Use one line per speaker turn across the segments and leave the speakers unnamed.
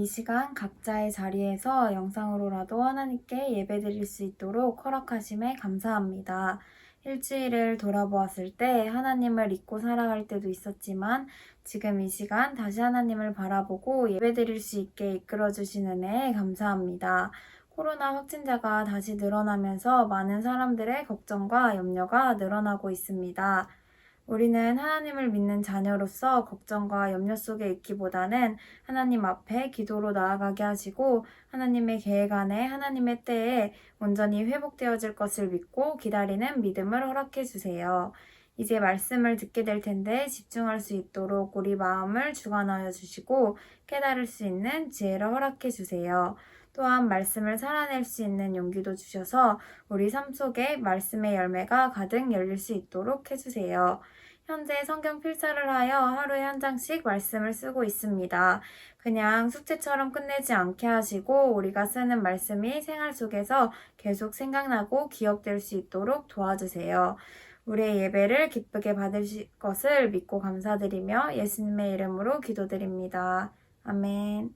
이 시간 각자의 자리에서 영상으로라도 하나님께 예배드릴 수 있도록 허락하심에 감사합니다. 일주일을 돌아보았을 때 하나님을 잊고 살아갈 때도 있었지만 지금 이 시간 다시 하나님을 바라보고 예배드릴 수 있게 이끌어주신 은혜에 감사합니다. 코로나 확진자가 다시 늘어나면서 많은 사람들의 걱정과 염려가 늘어나고 있습니다. 우리는 하나님을 믿는 자녀로서 걱정과 염려 속에 있기보다는 하나님 앞에 기도로 나아가게 하시고 하나님의 계획 안에 하나님의 때에 온전히 회복되어질 것을 믿고 기다리는 믿음을 허락해 주세요. 이제 말씀을 듣게 될 텐데 집중할 수 있도록 우리 마음을 주관하여 주시고 깨달을 수 있는 지혜를 허락해 주세요. 또한 말씀을 살아낼 수 있는 용기도 주셔서 우리 삶 속에 말씀의 열매가 가득 열릴 수 있도록 해주세요. 현재 성경 필사를 하여 하루에 한 장씩 말씀을 쓰고 있습니다. 그냥 숙제처럼 끝내지 않게 하시고 우리가 쓰는 말씀이 생활 속에서 계속 생각나고 기억될 수 있도록 도와주세요. 우리의 예배를 기쁘게 받으실 것을 믿고 감사드리며 예수님의 이름으로 기도드립니다. 아멘.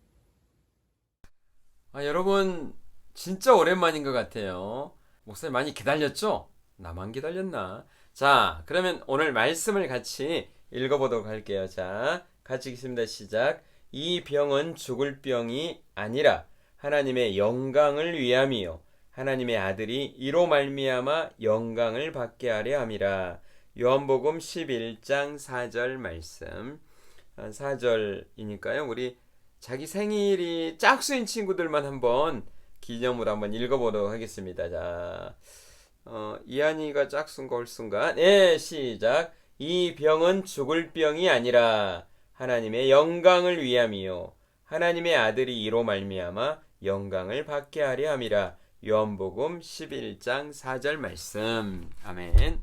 여러분 진짜 오랜만인 것 같아요. 목사님 많이 기다렸죠? 나만 기다렸나? 자, 그러면 오늘 말씀을 같이 읽어보도록 할게요. 자, 같이 읽습니다. 시작. 이 병은 죽을 병이 아니라 하나님의 영광을 위함이요 하나님의 아들이 이로 말미암아 영광을 받게 하려 함이라. 요한복음 11장 4절 말씀. 4절이니까요. 우리 자기 생일이 짝수인 친구들만 한번 기념으로 한번 읽어보도록 하겠습니다. 자, 이한이가 짝수인가 홀수인가? 네, 시작. 이 병은 죽을 병이 아니라 하나님의 영광을 위함이요 하나님의 아들이 이로 말미암아 영광을 받게 하려 함이라. 요한복음 11장 4절 말씀. 아멘.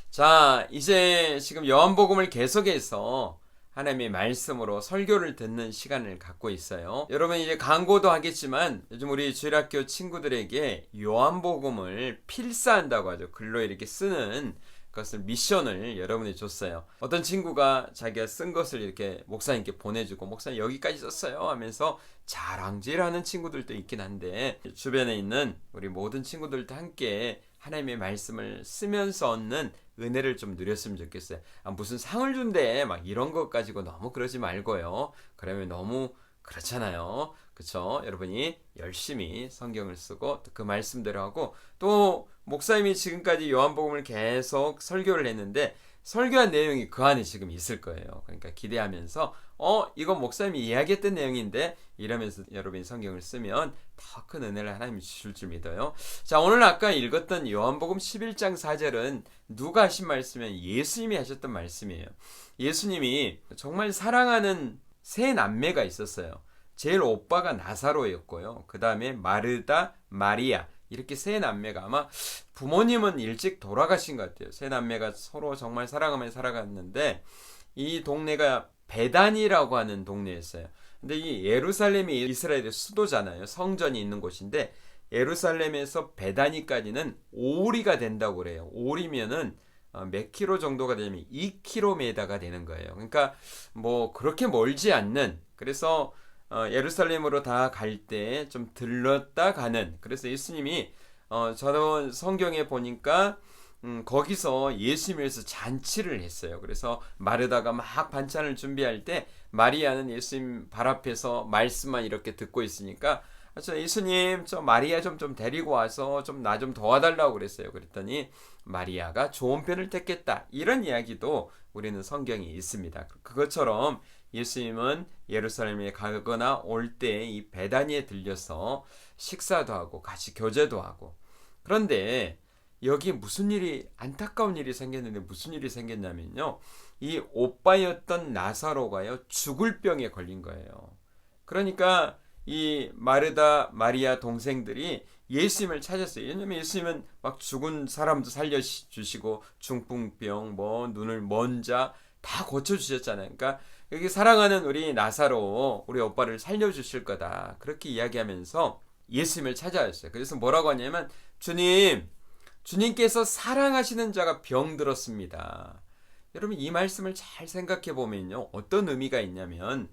자, 이제 지금 요한복음을 계속해서 하나님의 말씀으로 설교를 듣는 시간을 갖고 있어요. 여러분 이제 광고도 하겠지만 요즘 우리 주일학교 친구들에게 요한복음을 필사한다고 하죠. 글로 이렇게 쓰는 것을 미션을 여러분이 줬어요. 어떤 친구가 자기가 쓴 것을 이렇게 목사님께 보내주고 목사님 여기까지 썼어요 하면서 자랑질하는 친구들도 있긴 한데 주변에 있는 우리 모든 친구들도 함께 하나님의 말씀을 쓰면서 얻는 은혜를 좀 누렸으면 좋겠어요. 무슨 상을 준대 막 이런 것 가지고 너무 그러지 말고요. 그러면 너무 그렇잖아요. 그쵸? 여러분이 열심히 성경을 쓰고 그 말씀대로 하고 또 목사님이 지금까지 요한복음을 계속 설교를 했는데 설교한 내용이 그 안에 지금 있을 거예요. 그러니까 기대하면서 이건 목사님이 이야기했던 내용인데 이러면서 여러분이 성경을 쓰면 더 큰 은혜를 하나님이 주실 줄 믿어요. 자, 오늘 아까 읽었던 요한복음 11장 4절은 누가 하신 말씀이면 예수님이 하셨던 말씀이에요. 예수님이 정말 사랑하는 세 남매가 있었어요. 제일 오빠가 나사로였고요. 그 다음에 마르다, 마리아 이렇게 세 남매가 아마 부모님은 일찍 돌아가신 것 같아요. 세 남매가 서로 정말 사랑하며 살아갔는데 이 동네가 베단이라고 하는 동네였어요. 근데 이 예루살렘이 이스라엘의 수도잖아요. 성전이 있는 곳인데 예루살렘에서 베다니까지는 오리가 된다고 그래요. 오리면은 몇 킬로 정도가 되면 2km가 되는 거예요. 그러니까 뭐 그렇게 멀지 않는, 그래서 예루살렘으로 다 갈 때 좀 들렀다 가는, 그래서 예수님이 저는 성경에 보니까 거기서 예수님을 위해서 잔치를 했어요. 그래서 마르다가 막 반찬을 준비할 때 마리아는 예수님 발 앞에서 말씀만 이렇게 듣고 있으니까 예수님 저 마리아 좀 데리고 와서 좀 나 좀 도와달라고 그랬어요. 그랬더니 마리아가 좋은 편을 택했다, 이런 이야기도 우리는 성경에 있습니다. 그것처럼 예수님은 예루살렘에 가거나 올 때 이 베다니에 들려서 식사도 하고 같이 교제도 하고, 그런데 여기 무슨 일이, 안타까운 일이 생겼는데 무슨 일이 생겼냐면요, 이 오빠였던 나사로가요 죽을 병에 걸린 거예요. 그러니까 이 마르다 마리아 동생들이 예수님을 찾았어요. 왜냐면 예수님은 막 죽은 사람도 살려주시고 중풍병 뭐 눈을 먼 자 다 고쳐주셨잖아요. 그러니까 여기 사랑하는 우리 나사로, 우리 오빠를 살려주실 거다, 그렇게 이야기하면서 예수님을 찾아왔어요. 그래서 뭐라고 하냐면 주님께서 사랑하시는 자가 병들었습니다. 여러분 이 말씀을 잘 생각해 보면요, 어떤 의미가 있냐면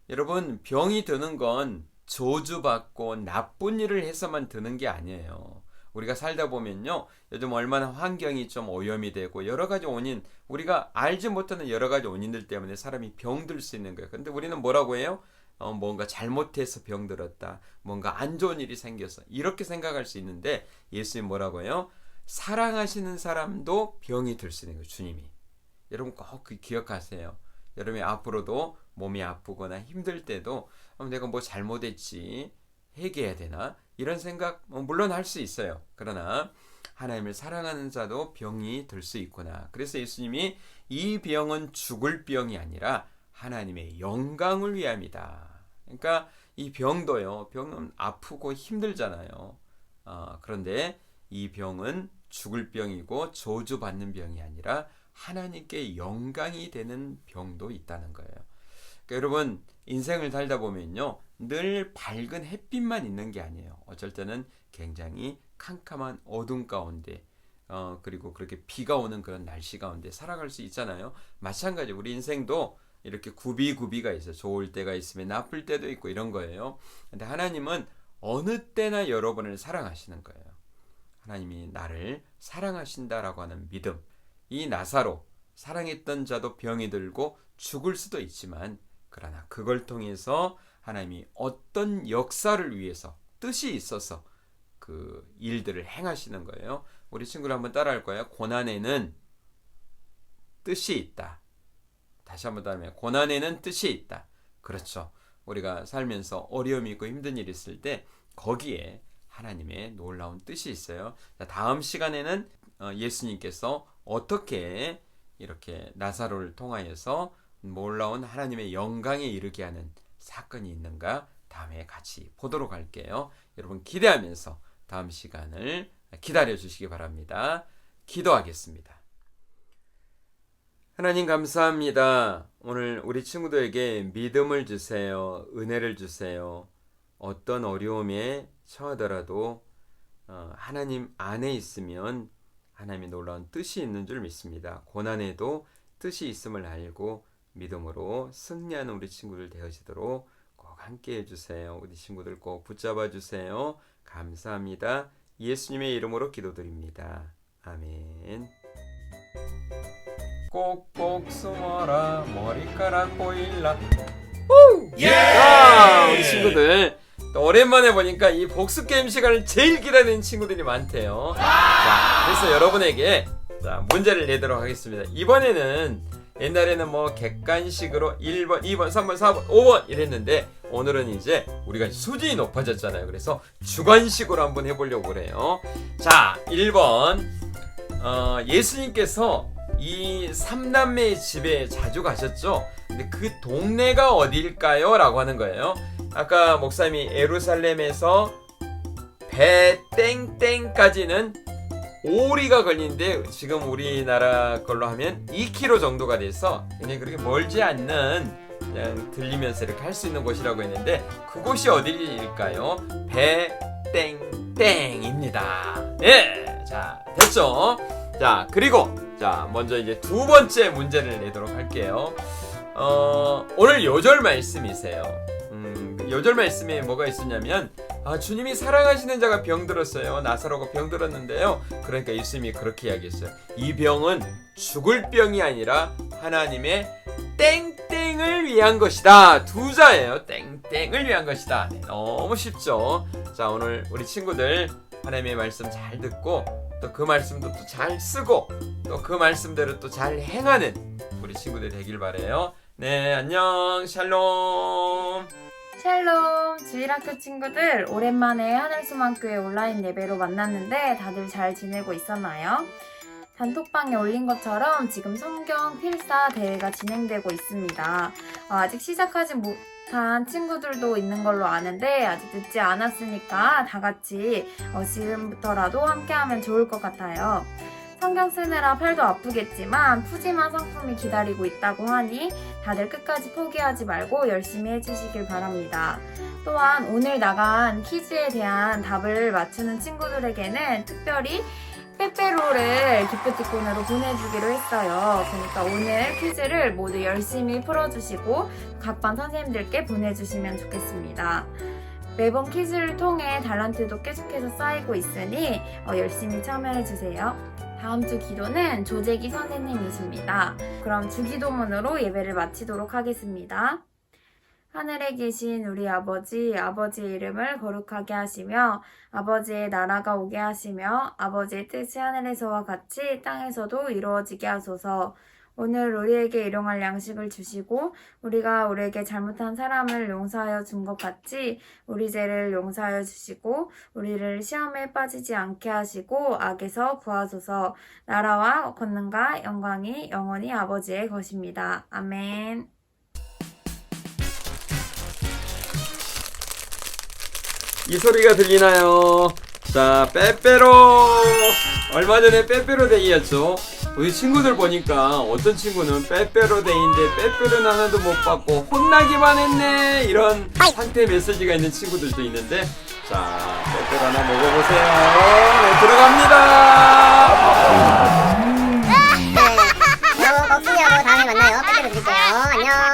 여러분, 병이 드는 건 저주받고 나쁜 일을 해서만 드는 게 아니에요. 우리가 살다 보면요, 요즘 얼마나 환경이 좀 오염이 되고 여러 가지 원인, 우리가 알지 못하는 여러 가지 원인들 때문에 사람이 병들 수 있는 거예요. 근데 우리는 뭐라고 해요? 뭔가 잘못해서 병들었다, 뭔가 안 좋은 일이 생겨서, 이렇게 생각할 수 있는데 예수님 뭐라고 해요? 사랑하시는 사람도 병이 들 수 있는 거예요, 주님이. 여러분 꼭 기억하세요. 여러분이 앞으로도 몸이 아프거나 힘들 때도 내가 뭐 잘못했지, 회개해야 되나, 이런 생각 물론 할 수 있어요. 그러나 하나님을 사랑하는 자도 병이 들 수 있구나. 그래서 예수님이 이 병은 죽을 병이 아니라 하나님의 영광을 위함이다. 그러니까 이 병도요, 병은 아프고 힘들잖아요. 그런데 이 병은 죽을 병이고 저주받는 병이 아니라 하나님께 영광이 되는 병도 있다는 거예요. 그러니까 여러분, 인생을 살다 보면요, 늘 밝은 햇빛만 있는 게 아니에요. 어쩔 때는 굉장히 캄캄한 어둠 가운데, 그리고 그렇게 비가 오는 그런 날씨 가운데 살아갈 수 있잖아요. 마찬가지 우리 인생도 이렇게 구비구비가 있어요. 좋을 때가 있으면 나쁠 때도 있고 이런 거예요. 근데 하나님은 어느 때나 여러분을 사랑하시는 거예요. 하나님이 나를 사랑하신다라고 하는 믿음. 이 나사로, 사랑했던 자도 병이 들고 죽을 수도 있지만, 그러나 그걸 통해서 하나님이 어떤 역사를 위해서 뜻이 있어서 그 일들을 행하시는 거예요. 우리 친구를 한번 따라할 거예요. 고난에는 뜻이 있다. 다시 한번 따라하면, 고난에는 뜻이 있다. 그렇죠. 우리가 살면서 어려움이 있고 힘든 일이 있을 때 거기에 하나님의 놀라운 뜻이 있어요. 자, 다음 시간에는 예수님께서 어떻게 이렇게 나사로를 통하여서 놀라운 하나님의 영광에 이르게 하는 사건이 있는가 다음에 같이 보도록 할게요. 여러분 기대하면서 다음 시간을 기다려 주시기 바랍니다. 기도하겠습니다. 하나님 감사합니다. 오늘 우리 친구들에게 믿음을 주세요. 은혜를 주세요. 어떤 어려움에 처하더라도 하나님 안에 있으면 하나님의 놀라운 뜻이 있는 줄 믿습니다. 고난에도 뜻이 있음을 알고 믿음으로 승리하는 우리 친구들 되어지도록 꼭 함께 해주세요. 우리 친구들 꼭 붙잡아 주세요. 감사합니다. 예수님의 이름으로 기도드립니다. 아멘. 꼭꼭 숨어라 머리카락 보일라. 우리 친구들 또 오랜만에 보니까 이 복습 게임 시간을 제일 기다리는 친구들이 많대요. 자, 그래서 여러분에게 문제를 내도록 하겠습니다. 이번에는 옛날에는 뭐 객관식으로 1번, 2번, 3번, 4번, 5번 이랬는데 오늘은 이제 우리가 수준이 높아졌잖아요. 그래서 주관식으로 한번 해보려고 그래요. 자, 1번 예수님께서 이 삼남매의 집에 자주 가셨죠. 근데 그 동네가 어디일까요? 라고 하는 거예요. 아까 목사님이 예루살렘에서 베땡땡까지는 오리가 걸리는데 지금 우리나라 걸로 하면 2km 정도가 돼서 굉장히 그렇게 멀지 않는, 그냥 들리면서 이렇게 할 수 있는 곳이라고 했는데 그곳이 어디일까요? 베땡땡입니다. 예, 자 됐죠? 자, 그리고 자 먼저 이제 두 번째 문제를 내도록 할게요. 오늘 요절 말씀이세요. 요절 말씀에 뭐가 있었냐면, 주님이 사랑하시는 자가 병들었어요. 나사로가 병들었는데요. 그러니까 예수님이 그렇게 이야기했어요. 이 병은 죽을 병이 아니라 하나님의 땡땡을 위한 것이다. 두 자예요. 땡땡을 위한 것이다. 네, 너무 쉽죠. 자, 오늘 우리 친구들 하나님의 말씀 잘 듣고 또 그 말씀도 또 잘 쓰고 또 그 말씀대로 또 잘 행하는 우리 친구들 되길 바래요. 네, 안녕, 샬롬.
샬롬, 주일학교 친구들, 오랜만에 하늘소망교회 온라인 예배로 만났는데 다들 잘 지내고 있었나요? 단톡방에 올린 것처럼 지금 성경 필사 대회가 진행되고 있습니다. 아직 시작하지 못한 친구들도 있는 걸로 아는데 아직 늦지 않았으니까 다 같이 지금부터라도 함께하면 좋을 것 같아요. 성경 쓰느라 팔도 아프겠지만 푸짐한 상품이 기다리고 있다고 하니 다들 끝까지 포기하지 말고 열심히 해주시길 바랍니다. 또한 오늘 나간 퀴즈에 대한 답을 맞추는 친구들에게는 특별히 빼빼로를 기프티콘으로 보내주기로 했어요. 그러니까 오늘 퀴즈를 모두 열심히 풀어주시고 각반 선생님들께 보내주시면 좋겠습니다. 매번 퀴즈를 통해 달란트도 계속해서 쌓이고 있으니 열심히 참여해주세요. 다음 주 기도는 조재기 선생님이십니다. 그럼 주기도문으로 예배를 마치도록 하겠습니다. 하늘에 계신 우리 아버지, 아버지의 이름을 거룩하게 하시며 아버지의 나라가 오게 하시며 아버지의 뜻이 하늘에서와 같이 땅에서도 이루어지게 하소서. 오늘 우리에게 일용할 양식을 주시고 우리가 우리에게 잘못한 사람을 용서하여 준 것 같이 우리 죄를 용서하여 주시고 우리를 시험에 빠지지 않게 하시고 악에서 구하소서. 나라와 권능과 영광이 영원히 아버지의 것입니다. 아멘.
이 소리가 들리나요? 자, 빼빼로! 얼마 전에 빼빼로 데이였죠. 우리 친구들 보니까 어떤 친구는 빼빼로 데이인데 빼빼로는 하나도 못 받고 혼나기만 했네, 이런 상태 메시지가 있는 친구들도 있는데, 자, 빼빼로 하나 먹어보세요. 네, 들어갑니다.
네. 여러분, 꼭 승리하고 다음에 만나요. 빼빼로 드릴게요. 안녕.